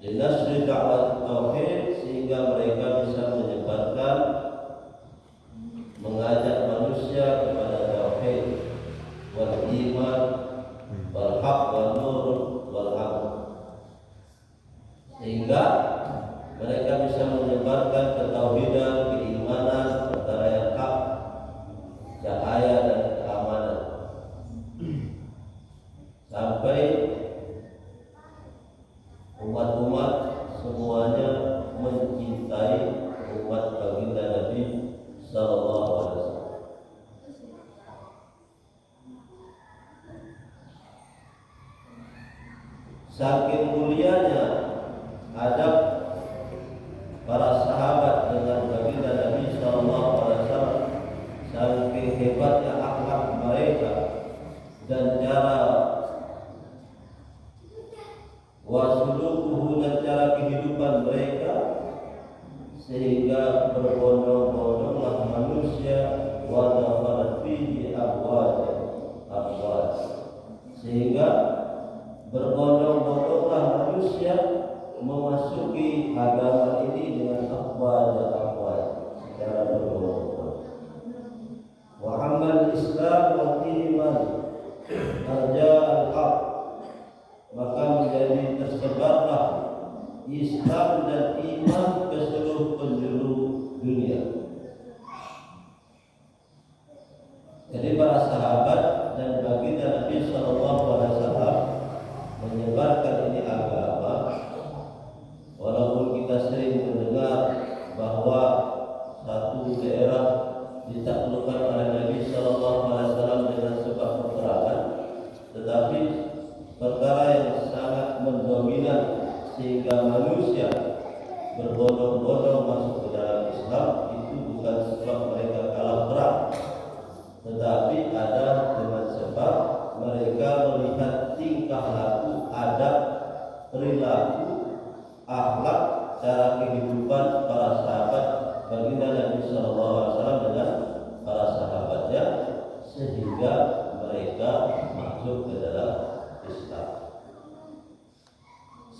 Linasri da'wat tauhid, sehingga mereka bisa menyebarkan, mengajak manusia kepada tauhid wal iman wal haq wal nur wal amal, sehingga mereka bisa menyebarkan ketauhidan, keimanan, antara yang hak, cahaya dan keamanan, sampai umat-umat semuanya mencintai umat baginda Nabi sallallahu alaihi wasallam. Saking mulianya adab para sahabat dengan baginda Nabi sallallahu alaihi wasallam, saking hebatnya akhlak mereka dan cara wasulukuhu dan cara kehidupan mereka, sehingga berbondong-bondonglah manusia wa dafarat fihi abwaj, sehingga berbondong-bondonglah manusia memasuki agama ini dengan abwaj secara berbondong-bondong. Wa amal Islam wa iman arja al-haq, maka menjadi tersebarlah Islam dan iman ke seluruh penjuru dunia. Jadi para sahabat dan baginda Nabi sallallahu alaihi wasallam menyebarkan ini agama, walaupun kita sering mendengar bahwa satu daerah ditaklukkan oleh Nabi sallallahu alaihi wasallam dengan sebab peperangan, tetapi perkara yang sangat mendominan sehingga manusia berbondong-bondong masuk ke dalam Islam itu bukan sebab mereka kalah perang, tetapi ada dengan sebab mereka melihat tingkah laku, adab, perilaku, akhlak, cara kehidupan para sahabat baginda Nabi sallallahu alaihi wasallam dengan para sahabatnya, sehingga mereka masuk ke dalam Islam.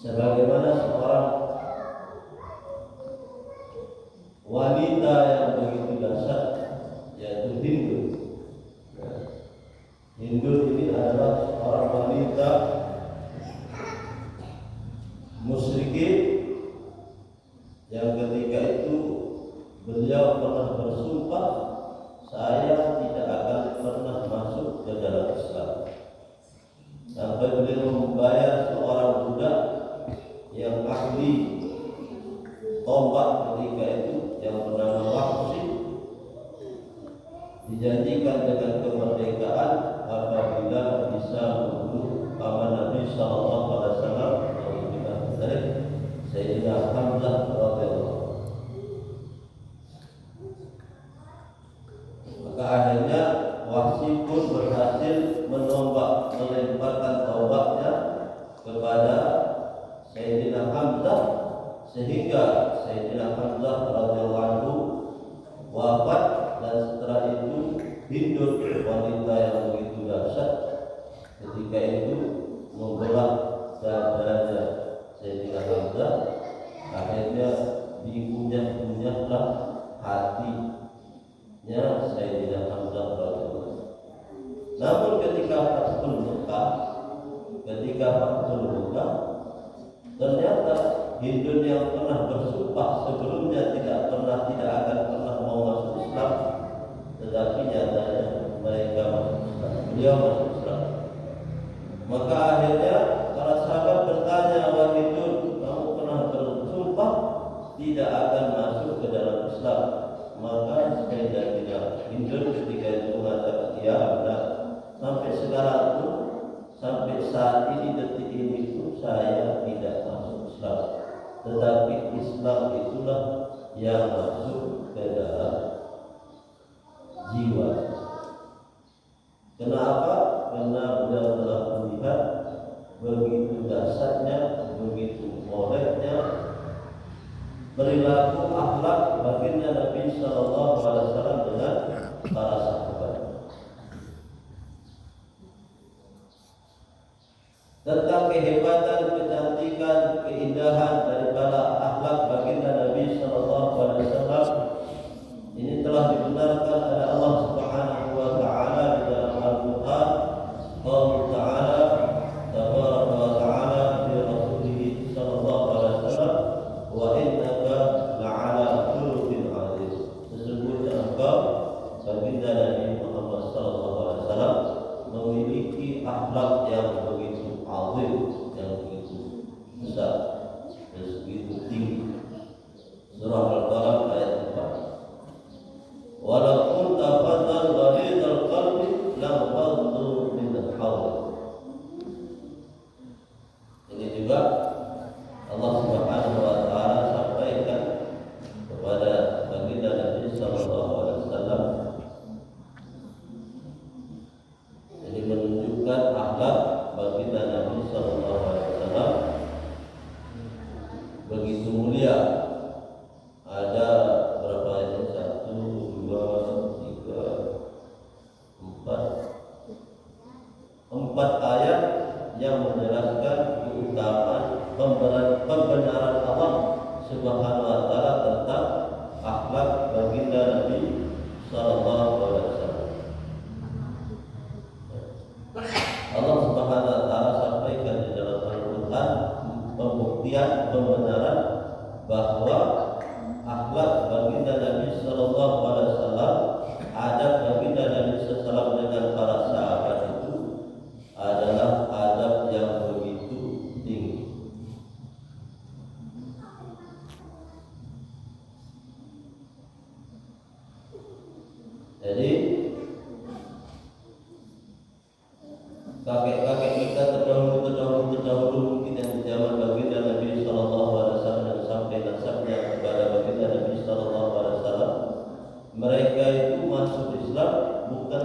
Sebagaimana seorang wanita yang begitu dahsyat, yaitu Hindu. Hindu ini adalah seorang wanita musyrikin yang ketika itu beliau pernah bersumpah, saya tidak akan pernah masuk ke dalam Islam, sampai beliau membayar seorang budak yang ahli tombak ketika itu yang bernama Wahsy, dijanjikan dengan kemerdekaan apabila bisa membunuh paman Nabi sallallahu alaihi wasallam dari Sayyidina Hamzah radhiyallahu. Maka akhirnya Wahsy pun berhasil melemparkan tombaknya kepada Sayyidina Hamzah, sehingga Sayyidina Hamzah radhiyallahu anhu wafat, dan setelah itu Hindu, wanita yang begitu dahsyat, ketika itu membelah dadanya Sayyidina Hamzah. Akhirnya dikunyah-kunyahlah hatinya Sayyidina Hamzah radhiyallahu anhu. Namun ketika Fathul Mekah, ternyata Hindu yang pernah bersumpah sebelumnya tidak akan pernah mau masuk Islam, tetapi nyatanya mereka masuk Islam, beliau masuk Islam. Maka akhirnya para sahabat bertanya, wahai Hindu, kamu pernah bersumpah tidak akan masuk ke dalam Islam? Maka Sayyidina Hindu ketika itu mengatakan, ya benar, sampai sekarang itu, sampai saat ini, detik ini itu saya tidak masuk Islam, tetapi Islam itulah yang masuk ke dalam jiwa. Kenapa? Karena beliau telah melihat begitu dahsyatnya, begitu moleknya perilaku akhlak baginda Nabi sallallahu alaihi wasallam dengan para sahabat. Tentang kehebatan, kecantikan, keindahan daripada akhlak baginda Nabi sallallahu alaihi wasallam ini telah dibenarkan oleh Allah Subhanahu wa taala di dalam Al-Qur'an. Allah taala tabaraka wa taala fi rasulih sallallahu alaihi wasallam wa innaka la'ala khuluqin 'azim. Sesungguhnya engkau baginda Nabi Muhammad sallallahu alaihi wasallam memiliki akhlak yang begitu azim, yang begitu besar, dan begitu tinggi. Surah Al-Qalam ayat 4. Walaupun tafadhal ghalidhal qalbi lam faddu min hawlik. Ini juga Allah Subhanahu wa taala sampaikan kepada baginda Nabi sallallahu alaihi wasallam. Ini menunjukkan akhlak baginda Nabi sallallahu alaihi wasallam begitu mulia. Ada berapa ini? 1, 2, 3, 4 ayat yang menjelaskan keutamaan pembenaran Allah Subhanahu wa taala tentang akhlak baginda Nabi sallallahu alaihi wasallam. Allah Subhanahu wa taala sampaikan di dalam Al-Qur'an pembuktian pembenaran bahwa akhlak baginda Nabi sallallahu alaihi wasallam, adab baginda Nabi sallallahu alaihi wasallam dengan para sahabat itu adalah adab yang begitu tinggi. Jadi kakek-kakek kita terdahulu mungkin yang di zaman baginda Nabi sallallahu alaihi wasallam dan sampai nasabnya kepada baginda Nabi sallallahu alaihi wasallam, mereka itu masuk Islam bukan